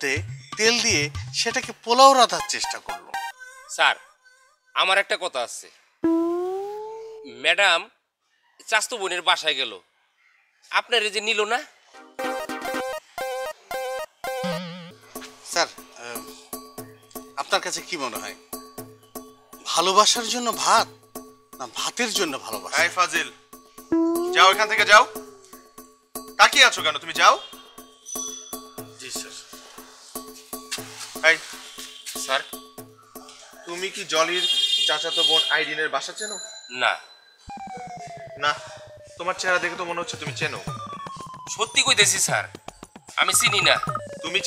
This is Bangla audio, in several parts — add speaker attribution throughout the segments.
Speaker 1: তেল দিয়ে সেটাকে পোলাও রাঁধার চেষ্টা করলো।
Speaker 2: স্যার আমার একটা কথা আছে, ম্যাডাম চাস্তু বোনের বাসায় গেল, আপনার এই যে নিল না।
Speaker 1: স্যার আপনার কাছে কি মনে হয়, ভালোবাসার জন্য ভাত না ভাতের জন্য ভালোবাসা?
Speaker 3: এই ফাজিল, যাও এখান থেকে যাও। তাকিয়ে আছো কেন, তুমি যাও।
Speaker 1: জি স্যার।
Speaker 3: এই
Speaker 2: স্যার
Speaker 3: তুমি কি জলির চাচাতো বোন আইরিনের বাসা চেনো?
Speaker 2: না।
Speaker 3: না, তোমার চেহারা দেখে তো মনে হচ্ছে তুমি চেনো।
Speaker 2: সত্যি কইতেছি স্যার, আমি চিনি না।
Speaker 3: তুমি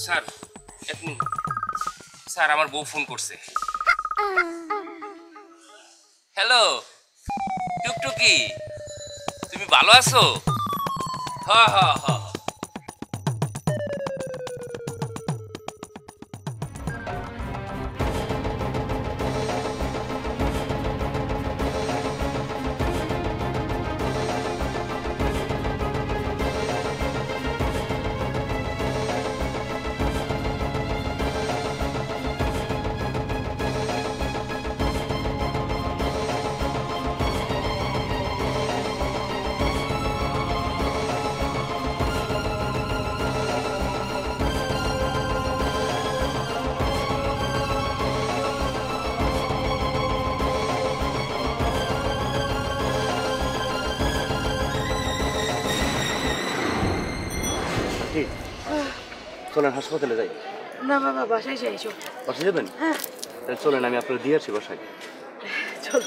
Speaker 2: স্যার এক মিনিট, স্যার আমার বউ ফোন করছে। হ্যালো টুকটুকি, তুমি ভালো আছো? হ্যাঁ হ্যাঁ হ্যাঁ।
Speaker 4: চলেন হাসপাতালে যাই।
Speaker 5: না বাবা, বাসায় যাই। চল।
Speaker 4: বাসায় যাবেন?
Speaker 5: হ্যাঁ
Speaker 4: তাহলে চলেন, আমি আপনার দিয়ে আসি বাসায়।
Speaker 5: চলো।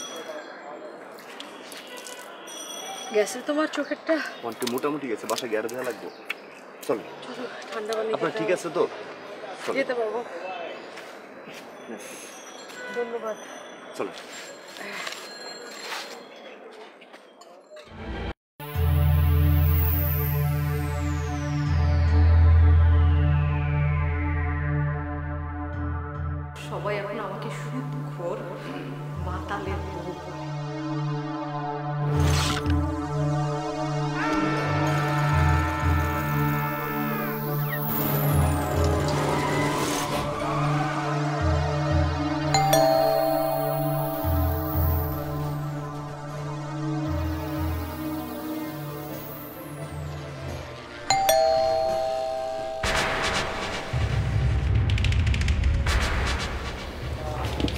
Speaker 5: গেছে তোমার চোখেরটা?
Speaker 4: মনটি মোটামুটি গেছে, বাসায় গিয়ে দেওয়া লাগবে। চলো
Speaker 5: চলো, ঠান্ডা পানি
Speaker 4: আপনার ঠিক আছে তো?
Speaker 5: যেতে পারবো। ধন্যবাদ।
Speaker 4: চলো।
Speaker 5: সবাই এখন আমাকে সুদখোর মাতালের বউ বলে।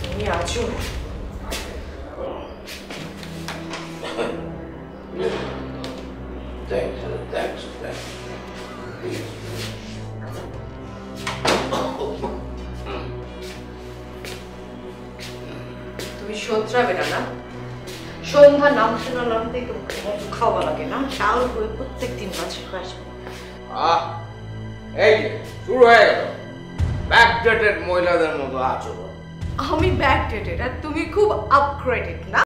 Speaker 5: তুমি আছো? তুমি সন্ত্রাবে না? সন্ধ্যা নামতে না নামতে খাওয়া লাগে না? চাল হয়ে প্রত্যেক দিন মাঝে আসবে।
Speaker 6: এই যে শুরু হয়ে গেল ব্যাকডেটেড মহিলাদের মতো আচরণ।
Speaker 5: আমি ব্যাকডেটেড আর তুমি খুব আপগ্রেডেড না?